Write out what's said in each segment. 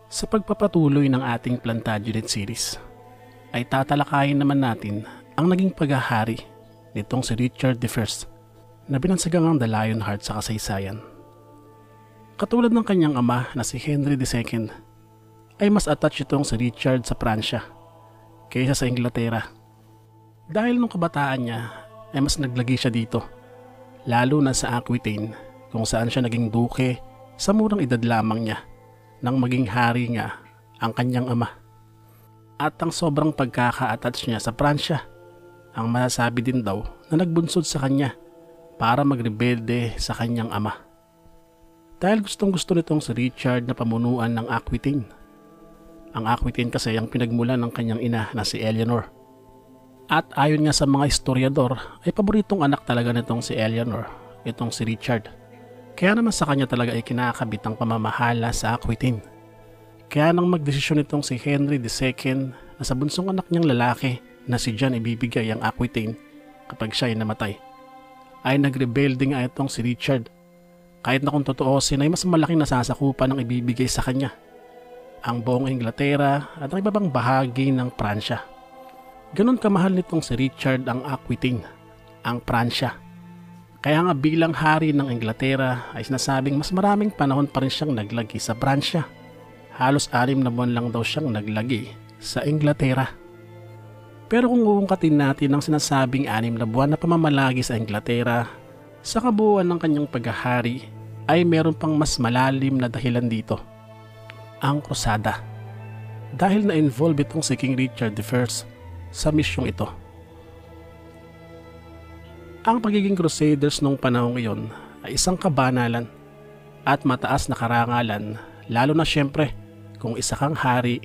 Sa pagpapatuloy ng ating Plantagenet series, ay tatalakayin naman natin ang naging paghahari nitong si Richard I na binansagang ang The Lionheart sa kasaysayan. Katulad ng kanyang ama na si Henry II, ay mas attached itong si Richard sa Pransya kaysa sa Inglaterra. Dahil nung kabataan niya ay mas naglagi siya dito, lalo na sa Aquitaine kung saan siya naging duke sa murang edad lamang niya nang maging hari nga ang kanyang ama. At ang sobrang pagkaka-attach niya sa Pransya ang masasabi din daw na nagbunsod sa kanya para magrebelde sa kanyang ama. Dahil gustong gusto nitong si Richard na pamunuan ng Aquitaine. Ang Aquitaine kasi ang pinagmulan ng kanyang ina na si Eleanor. At ayon nga sa mga historiador ay paboritong anak talaga nitong si Eleanor, itong si Richard. Kaya naman sa kanya talaga ay kinakabit ang pamamahala sa Aquitaine. Kaya nang magdesisyon itong si Henry II na sa bunsong anak niyang lalaki na si John ibibigay ang Aquitaine kapag siya ay namatay, ay nagrebelde nga itong si Richard. Kahit na kung totoosin ay mas malaking nasasakupan ang ibibigay sa kanya, ang buong Inglaterra at ang ibang bahagi ng Pransya. Ganon kamahal nitong si Richard ang Aquitaine, ang Pransya. Kaya nga bilang hari ng Inglaterra ay sinasabing mas maraming panahon pa rin siyang naglagi sa Pransya. Halos 6 na buwan lang daw siyang naglagi sa Inglaterra. Pero kung uungkatin natin ang sinasabing 6 na buwan na pamamalagi sa Inglaterra, sa kabuuan ng kanyang paghahari ay meron pang mas malalim na dahilan dito. Ang krusada. Dahil na-involve itong si King Richard I sa misyong ito. Ang pagiging Crusaders nung panahon ngayon ay isang kabanalan at mataas na karangalan, lalo na syempre kung isa kang hari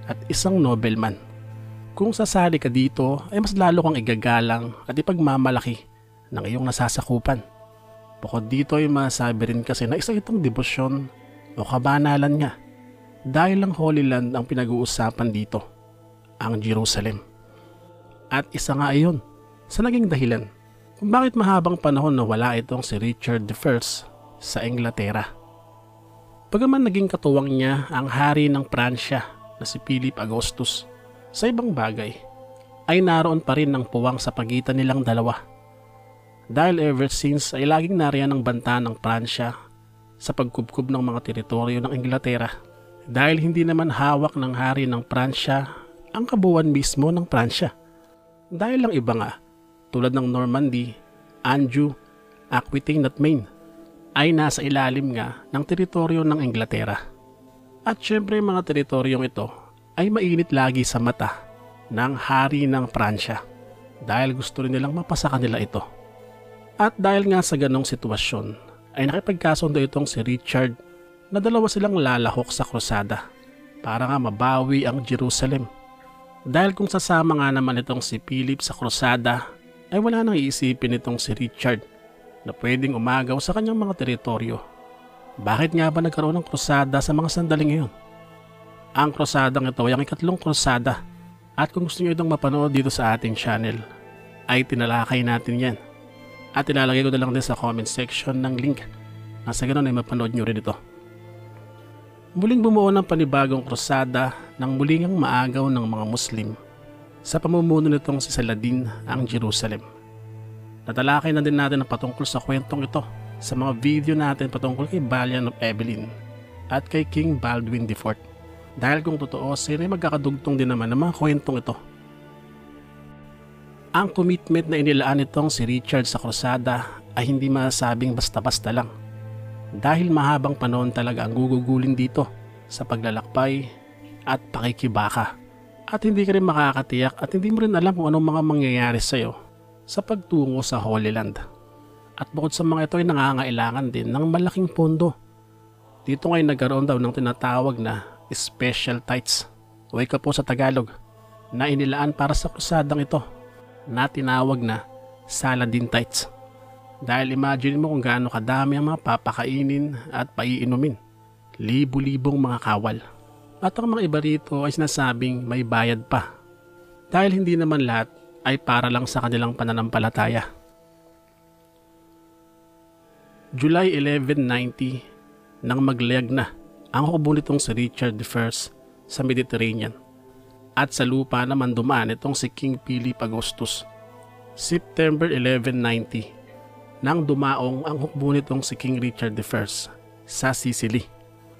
at isang nobleman. Kung sasali ka dito ay mas lalo kang igagalang at ipagmamalaki ng iyong nasasakupan. Bukod dito ay masabi rin kasi na isa itong debosyon o kabanalan niya dahil ang Holy Land ang pinag-uusapan dito, ang Jerusalem. At isa nga iyon sa naging dahilan kung bakit mahabang panahon na wala itong si Richard I sa Inglaterra. Bagaman naging katuwang niya ang hari ng Pransya na si Philip Augustus sa ibang bagay, ay naroon pa rin ng puwang sa pagitan nilang dalawa. Dahil ever since ay laging nariyan ang banta ng Pransya sa pagkubkob ng mga teritoryo ng Inglaterra. Dahil hindi naman hawak ng hari ng Pransya ang kabuuan mismo ng Pransya. Dahil lang iba nga, tulad ng Normandy, Anjou, Aquitaine at Maine, ay nasa ilalim nga ng teritoryo ng Inglaterra. At syempre mga teritoryong ito ay mainit lagi sa mata ng hari ng Pransya dahil gusto rin nilang mapasa kanila ito. At dahil nga sa ganong sitwasyon ay nakipagkasundo itong si Richard na dalawa silang lalahok sa krusada para nga mabawi ang Jerusalem. Dahil kung sasama nga naman itong si Philip sa krusada ay wala nang iisipin itong si Richard na pwedeng umagaw sa kanyang mga teritoryo. Bakit nga ba nagkaroon ng krusada sa mga sandaling ngayon? Ang krusadang ito ay ang ikatlong krusada at kung gusto nyo itong mapanood dito sa ating channel ay tinalakay natin yan. At ilalagay ko na lang din sa comment section ng link na sa ganun ay mapanood nyo rin ito. Muling bumuo ng panibagong krusada nang muling ang maagaw ng mga Muslim sa pamumuno nitong si Saladin ang Jerusalem. Natalakay na din natin ang patungkol sa kwentong ito sa mga video natin patungkol kay Balian of Evelyn at kay King Baldwin IV. Dahil kung totoo ay magkakadugtong din naman ang mga kwentong ito. Ang commitment na inilaan nitong si Richard sa krusada ay hindi masasabing basta-basta lang. Dahil mahabang panahon talaga ang gugugulin dito sa paglalakbay at pakikibaka. At hindi ka rin makakatiyak at hindi mo rin alam kung anong mga mangyayari sa iyo sa pagtungo sa Holy Land. At bukod sa mga ito ay nangangailangan din ng malaking pondo. Dito ngayon nagkaroon daw ng tinatawag na special tithes o ika po sa Tagalog na inilaan para sa krusadang ito na tinawag na Saladin tithes. Dahil imagine mo kung gaano kadami ang mga papakainin at paiinumin. Libo-libong mga kawal. At ang mga iba rito ay sinasabing may bayad pa. Dahil hindi naman lahat ay para lang sa kanilang pananampalataya. July 1190 nang maglayag na ang hukbo nitong si Richard I sa Mediterranean. At sa lupa naman dumaan itong si King Philip Augustus. September 1190 nang dumaong ang hukbo nitong si King Richard I sa Sicily,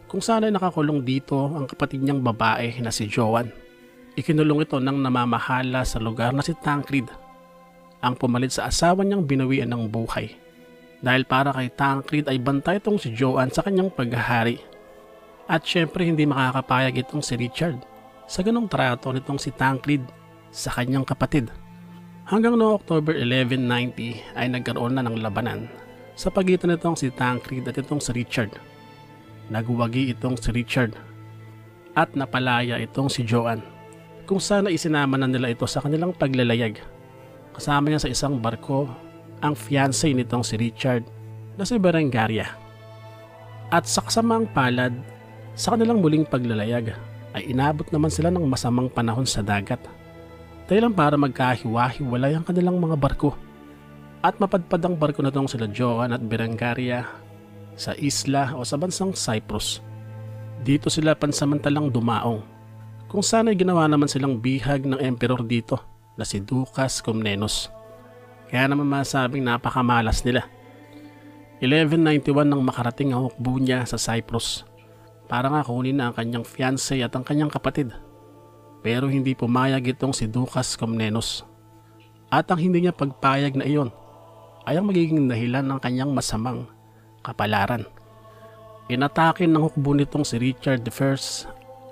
kung saan ay nakakulong dito ang kapatid niyang babae na si Joan. Ikinulong ito ng namamahala sa lugar na si Tancred, ang pumalit sa asawa niyang binawian ng buhay. Dahil para kay Tancred ay bantay itong si Joan sa kanyang paghahari. At syempre hindi makakapayag itong si Richard sa ganong trato nitong si Tancred sa kanyang kapatid. Hanggang noong October 1190 ay nagkaroon na ng labanan sa pagitan nitong si Tancred at itong si Richard. Nagwagi itong si Richard at napalaya itong si Joan, kung saan isinama na nila ito sa kanilang paglalayag. Kasama niya sa isang barko ang fiancé nitong si Richard na si Berengaria. At sa kasamang palad, sa kanilang muling paglalayag ay inabot naman sila ng masamang panahon sa dagat. Dahilan para magkahiwa-hiwalay ang kanilang mga barko at mapadpad ang barko na itong sila Joan at Berengaria sa isla o sa bansang Cyprus. Dito sila pansamantalang dumaong, kung saan ay ginawa naman silang bihag ng emperor dito na si Ducas Comnenus. Kaya naman masabing napakamalas nila. 1191 nang makarating ang hukbo niya sa Cyprus para nga kunin na ang kanyang fiancé at ang kanyang kapatid. Pero hindi pumayag itong si Ducas Comnenus. At ang hindi niya pagpayag na iyon ay ang magiging dahilan ng kanyang masamang kapalaran. Inatake ng hukbo nitong si Richard I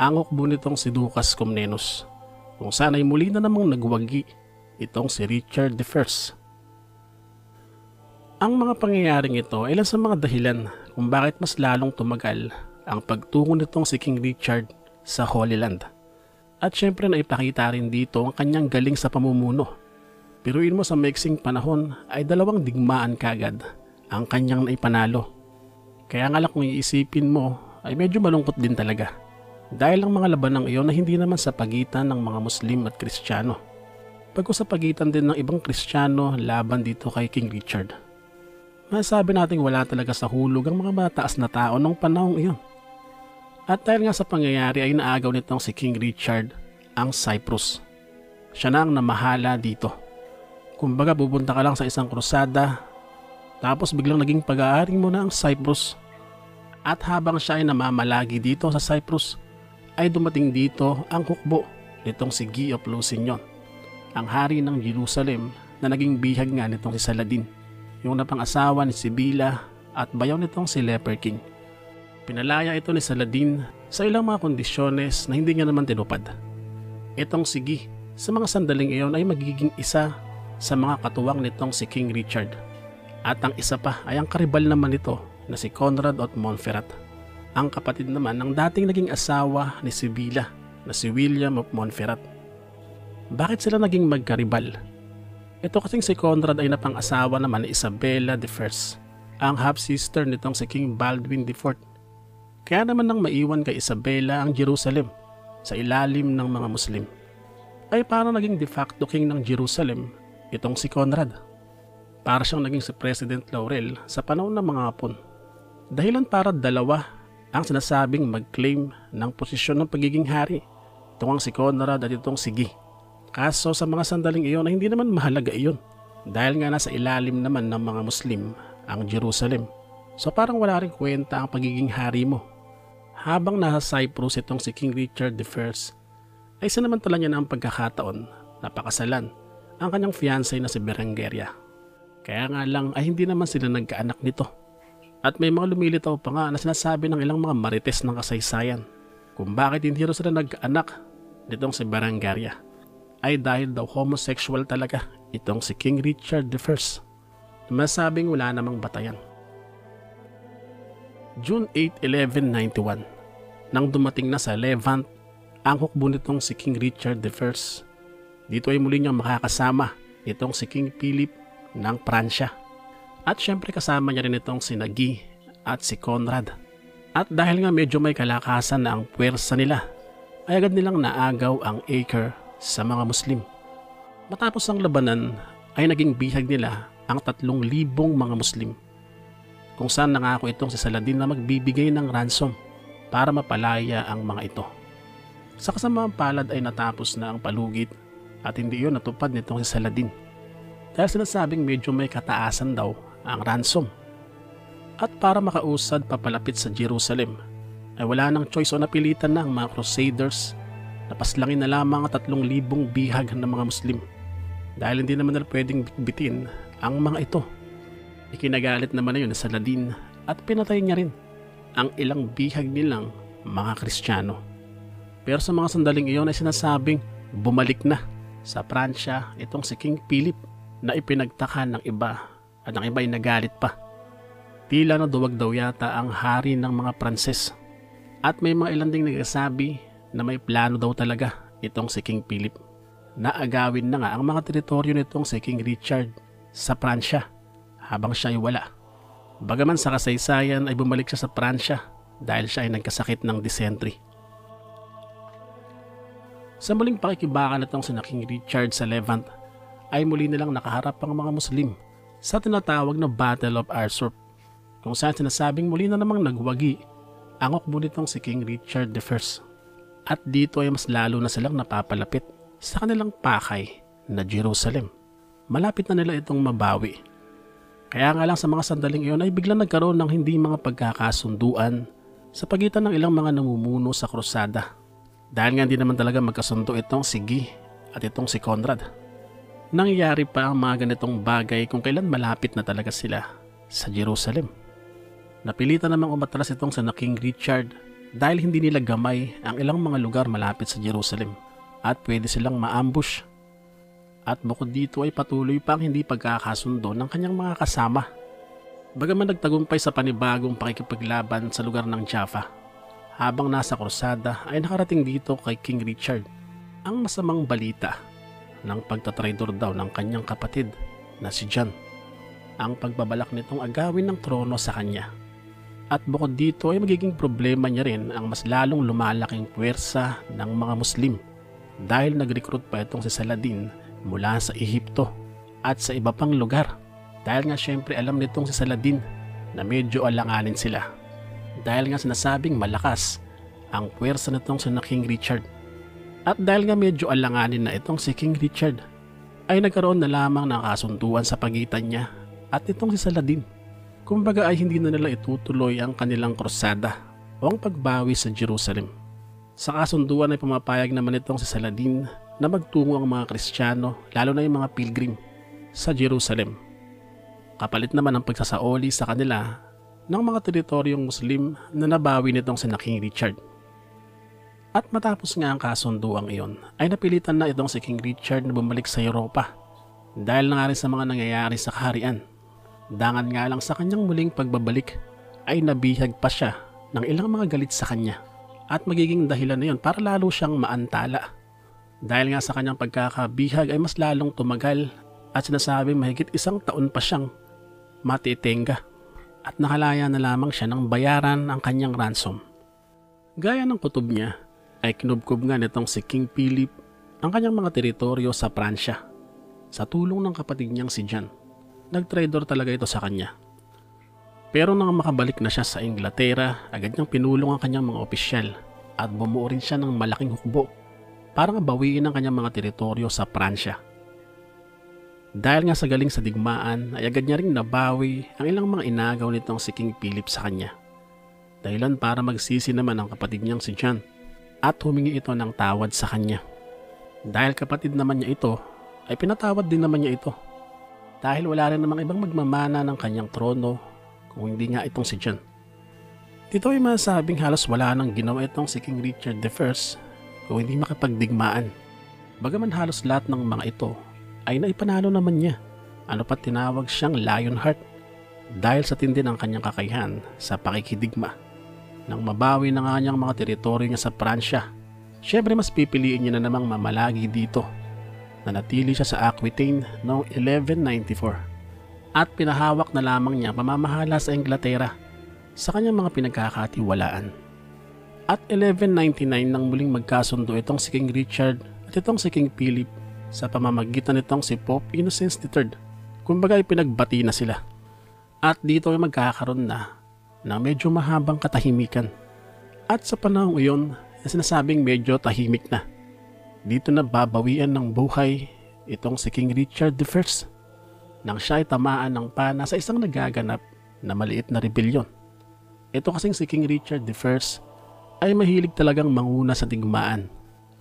ang hukbo nitong si Ducas Comnenus, kung saan ay muli na namang nagwagi itong si Richard I. Ang mga pangyayaring ito ay ilan sa mga dahilan kung bakit mas lalong tumagal ang pagtungo nitong si King Richard sa Holy Land. At syempre naipakita rin dito ang kanyang galing sa pamumuno. Piruin mo sa maiksing panahon ay 2 digmaan kagad ang kanyang naipanalo. Kaya nga lang kung iisipin mo ay medyo malungkot din talaga. Dahil ang mga labanang iyon na hindi naman sa pagitan ng mga Muslim at Kristiyano. Pagko sa pagitan din ng ibang Kristiyano laban dito kay King Richard. Masasabi natin wala talaga sa hulog ang mga mataas na tao nung panahong iyon. At dahil nga sa pangyayari ay naagaw nitong si King Richard ang Cyprus. Siya na ang namahala dito. Kumbaga pupunta ka lang sa isang krusada, tapos biglang naging pag-aari mo na ang Cyprus. At habang siya ay namamalagi dito sa Cyprus, ay dumating dito ang hukbo nitong si Guy of Lusignan, ang hari ng Jerusalem na naging bihag nga nitong si Saladin, yung napang-asawa ni Sibila at bayaw nitong si Leper King. Pinalaya ito ni Saladin sa ilang mga kondisyones na hindi niya naman tinupad. Itong si Guy sa mga sandaling iyon ay magiging isa sa mga katuwang nitong si King Richard. At ang isa pa ay ang karibal naman nito na si Conrad of Montferrat, ang kapatid naman ng dating naging asawa ni Sibila na si William of Montferrat. Bakit sila naging magkaribal? Ito kasing si Conrad ay napang-asawa naman ni Isabella I, ang half-sister nitong si King Baldwin IV. Kaya naman nang maiwan kay Isabella ang Jerusalem sa ilalim ng mga Muslim, ay parang naging de facto king ng Jerusalem itong si Conrad. Para siyang naging si President Laurel sa panahon ng mga Hapon. Dahilan para 2 ang sinasabing mag-claim ng posisyon ng pagiging hari. Itong si Conrad at itong si Guy. Kaso sa mga sandaling iyon ay hindi naman mahalaga iyon. Dahil nga nasa ilalim naman ng mga Muslim ang Jerusalem. So parang wala rin kwenta ang pagiging hari mo. Habang nasa Cyprus itong si King Richard I ay sinamantala niya na ang pagkakataon na pakasalan ang kanyang fiancé na si Berengaria. Kaya nga lang ay hindi naman sila nagkaanak nito. At may mga lumilitaw pa nga na sinasabi ng ilang mga marites ng kasaysayan kung bakit hindi rin sila nagkaanak nitong si Berengaria ay dahil daw homosexual talaga itong si King Richard I. Masabing wala namang batayan. June 8, 1191 nang dumating na sa Levant ang hukbo nitong si King Richard I. Dito ay muli niyang makakasama itong si King Philip ng Pransya. At syempre kasama niya rin itong si Guy at si Conrad. At dahil nga medyo may kalakasan na ang puwersa nila, ay agad nilang naagaw ang Acre sa mga Muslim. Matapos ang labanan ay naging bihag nila ang 3,000 mga Muslim, kung saan nangako itong si Saladin na magbibigay ng ransom para mapalaya ang mga ito. Sa kasamaang palad ay natapos na ang palugit at hindi iyon natupad nitong si Saladin dahil sinasabing medyo may kataasan daw ang ransom. At para makausad papalapit sa Jerusalem ay wala nang choice o napilitan na ang mga Crusaders na paslangin na lamang ang 3,000 bihag ng mga Muslim dahil hindi naman nila pwedeng bitbitin ang mga ito. Ikinagalit naman na yun ni Saladin at pinatay niya rin ang ilang bihag nilang mga Kristiyano. Pero sa mga sandaling iyon ay sinasabing bumalik na sa Pransya itong si King Philip na ipinagtaka ng iba at ang iba ay nagalit pa. Tila na duwag daw yata ang hari ng mga Pranses at may mga ilan ding nagsasabi na may plano daw talaga itong si King Philip na agawin na nga ang mga teritoryo nitong si King Richard sa Pransya habang siya ay wala. Bagaman sa kasaysayan ay bumalik siya sa Pransya dahil siya ay nagkasakit ng dysentery. Sa muling pakikibaka nitong si King Richard sa Levant ay muli nilang nakaharap ang mga Muslim sa tinatawag na Battle of Arsurp kung saan sinasabing muli na namang nagwagi ang hukbo nitong si King Richard I. At dito ay mas lalo na silang napapalapit sa kanilang pakay na Jerusalem. Malapit na nila itong mabawi. Kaya nga lang sa mga sandaling iyon ay biglang nagkaroon ng hindi mga pagkakasunduan sa pagitan ng ilang mga namumuno sa krusada. Dahil nga hindi naman talaga magkasundo itong si Guy at itong si Conrad. Nangyayari pa ang mga ganitong bagay kung kailan malapit na talaga sila sa Jerusalem. Napilitan namang umatras itong si King Richard dahil hindi nila gamay ang ilang mga lugar malapit sa Jerusalem at pwede silang ma-ambush. At bukod dito ay patuloy pa ang hindi pagkakasundo ng kanyang mga kasama. Bagaman nagtagumpay sa panibagong pakikipaglaban sa lugar ng Jaffa, habang nasa krusada ay nakarating dito kay King Richard ang masamang balita ng pagtatraidor daw ng kanyang kapatid na si John, ang pagbabalak nitong agawin ng trono sa kanya. At bukod dito ay magiging problema niya rin ang mas lalong lumalaking puwersa ng mga Muslim dahil nag-recruit pa itong si Saladin mula sa Ehipto at sa iba pang lugar dahil nga syempre alam nitong si Saladin na medyo alanganin sila. Dahil nga sinasabing malakas ang puwersa nitong si King Richard. At dahil nga medyo alanganin na itong si King Richard, ay nagkaroon na lamang ng kasunduan sa pagitan niya at itong si Saladin. Kumbaga ay hindi na nila itutuloy ang kanilang krusada o ang pagbawi sa Jerusalem. Sa kasunduan ay pumapayag naman itong si Saladin na magtungo ang mga Kristiyano, lalo na yung mga pilgrim, sa Jerusalem. Kapalit naman ang pagsasaoli sa kanila ng mga teritoryong Muslim na nabawi nitong si King Richard. At matapos nga ang kasunduang iyon, ay napilitan na itong si King Richard na bumalik sa Europa dahil na nga rin sa mga nangyayari sa kaharian. Dangan nga lang sa kanyang muling pagbabalik ay nabihag pa siya ng ilang mga galit sa kanya at magiging dahilan na yun para lalo siyang maantala. Dahil nga sa kanyang pagkakabihag ay mas lalong tumagal at sinasabing mahigit 1 taon pa siyang matitenga. At nakalaya na lamang siya ng bayaran ang kanyang ransom. Gaya ng kutob niya, ay kinubkob nga nitong si King Philip ang kanyang mga teritoryo sa Pransya sa tulong ng kapatid niyang si John. Nag-traidor talaga ito sa kanya. Pero nang makabalik na siya sa Inglaterra, agad niyang pinulong ang kanyang mga opisyal at bumuo rin siya ng malaking hukbo para nga bawiin ang kanyang mga teritoryo sa Pransya. Dahil nga sa galing sa digmaan ay agad niya ring nabawi ang ilang mga inagaw nitong si King Philip sa kanya. Dahilan para magsisi naman ang kapatid niyang si John at humingi ito ng tawad sa kanya. Dahil kapatid naman niya ito ay pinatawad din naman niya ito. Dahil wala rin namang ibang magmamana ng kanyang trono kung hindi nga itong si John. Dito ay masabing halos wala nang ginawa itong si King Richard I kung hindi makipagdigmaan. Bagaman halos lahat ng mga ito ay naipanalo naman niya. Ano pa tinawag siyang Lionheart dahil sa tindi ng kanyang kakayahan sa pakikidigma. Nang mabawi ng kanyang mga teritoryo niya sa Pransya, syempre mas pipiliin niya na namang mamalagi dito. Nanatili siya sa Aquitaine noong 1194 at pinahawak na lamang niya pamamahala sa Inglaterra sa kanyang mga pinagkakatiwalaan. At 1199 nang muling magkasundo itong si King Richard at itong si King Philip sa pamamagitan nitong si Pope Innocent III. Kumbaga ay pinagbati na sila. At dito ay magkakaroon na ng medyo mahabang katahimikan At sa panahong iyon, sinasabing medyo tahimik na. Dito na babawian ng buhay itong si King Richard I nang siya ay tamaan ng pana sa isang nagaganap na maliit na rebelyon. Ito kasing si King Richard I ay mahilig talagang manguna sa digmaan.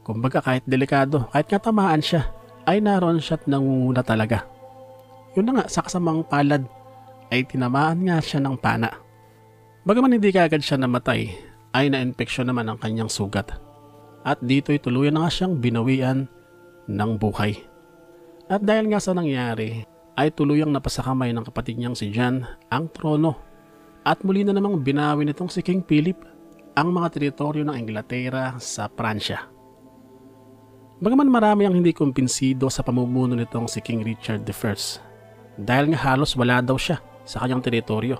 Kumbaga kahit delikado, kahit nga tamaan siya, ay naroon siya at nangunguna talaga. Yun na nga, sa kasamang palad ay tinamaan nga siya ng pana. Bagaman hindi kaagad siya namatay, ay na-infeksyon naman ang kanyang sugat. At dito'y tuluyan na nga siyang binawian ng buhay. At dahil nga sa nangyari, ay tuluyang napasakamay ng kapatid niyang si John ang trono. At muli na namang binawi nitong si King Philip ang mga teritoryo ng Inglaterra sa Pransya. Bagaman marami ang hindi kumbinsido sa pamumuno nitong si King Richard I dahil nga halos wala daw siya sa kanyang teritoryo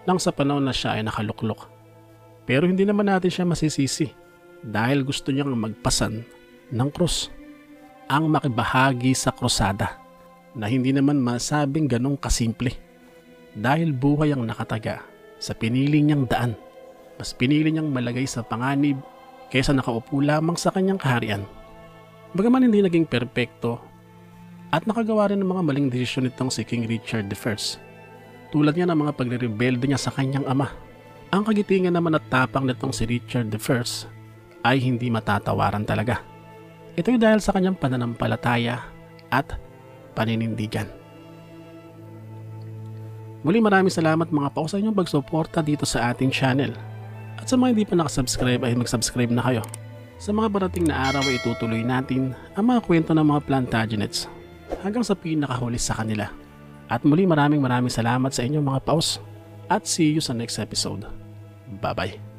nang sa panahon na siya ay nakaluklok. Pero hindi naman natin siya masisisi dahil gusto niyang magpasan ng krus, ang makibahagi sa krusada na hindi naman masabing ganong kasimple dahil buhay ang nakataga sa pinili niyang daan. Mas pinili niyang malagay sa panganib kaysa nakaupo lamang sa kanyang kaharian. Bagaman hindi naging perpekto at nakagawa rin ng mga maling desisyon nitong si King Richard I. Tulad niya ng mga pagre-rebelde niya sa kanyang ama. Ang kagitingan naman at tapang nitong si Richard I ay hindi matatawaran talaga. Ito'y dahil sa kanyang pananampalataya at paninindigan. Muli maraming salamat mga pao sa inyong pagsuporta dito sa ating channel. At sa mga hindi pa nakasubscribe ay mag-subscribe na kayo. Sa mga parating na araw ay itutuloy natin ang mga kwento ng mga Plantagenets hanggang sa pinakahuli sa kanila. At muli maraming salamat sa inyong mga paus at see you sa next episode. Bye bye.